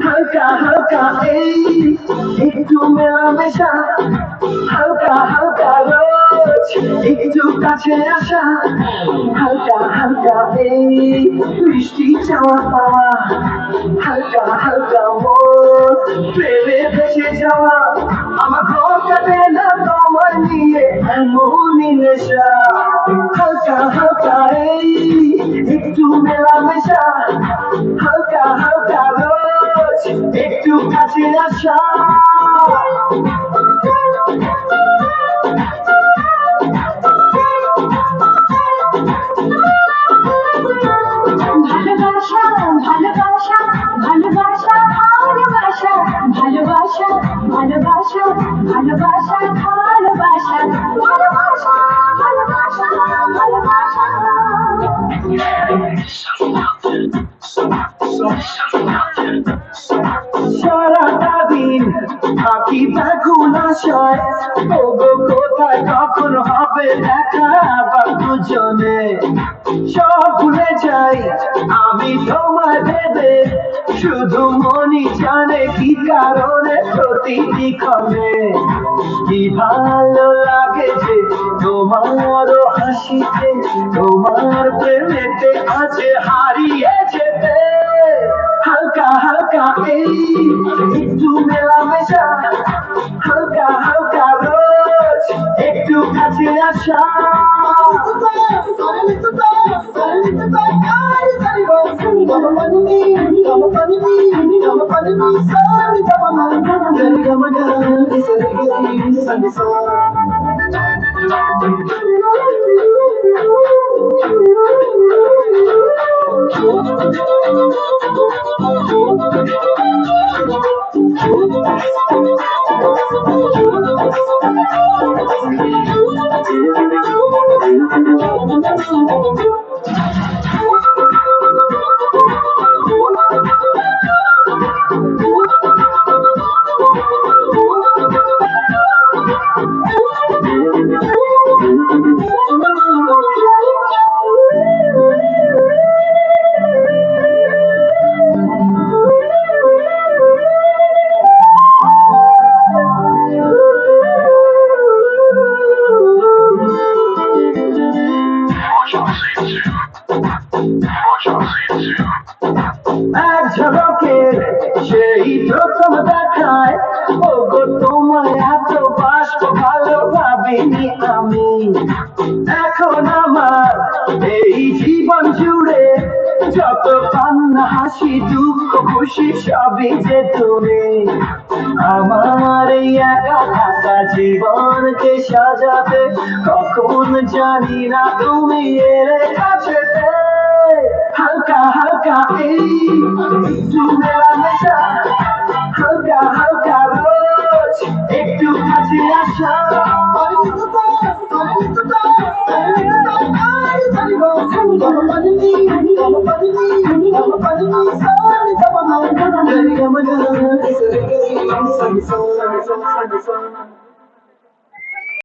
হালকা হালকা এই একটু মেলামেশা, হালকা হালকা রোজ একটু কাছে আসা, হালকা হালকা এই বৃষ্টি চাওয়া পাওয়া, হালকা হালকা মন প্রেমে ভেসে যাওয়া। আমার ঘর কাটে না তোমার নিয়ে এমনই নেশা, হালকা হালকা এই একটু মেলামেশা, হালকা হালকা রোজ একটু কাছে আসা। ভালোবাসা ভালোবাসা ভালোবাসা ভালোবাসা ভালোবাসা ভালোবাসা ভালোবাসা ভালোবাসা ভালোবাসা ভালোবাসা ভালোবাসা। সারাটা দিন থাকি ব্যাকুল আশায়, ওগো কোথায় কখন হবে দেখা আবার দুজনে। সব ভুলে যাই আমি তোমায় ভেবে, শুধু মনই জানে কি কারণে প্রতিটি ক্ষণে। কি ভালো লাগে যে তোমার হাসিতে, তোমার প্রেমেতে আছে হারিয়ে যেতে। হালকা হালকা এই একটু মেলামেশা, হালকা হালকা রোজ একটু কাছে আসা। এক ঝলকের সেই প্রথম দেখায়, ওগো তোমায় এত বাসবো ভালো ভাবিনি আমি। এখন আমার এই জীবন জুড়ে যত কান্না হাসি দুঃখ খুশি সবই যে তুমি। আমার এই একা থাকা জীবনকে সাজাতে কখন জানি না তুমি এলে কাছেতে। হালকা হালকা এই একটু মেলামেশা, হালকা হালকা রোজ একটু কাছে আসা। Come on,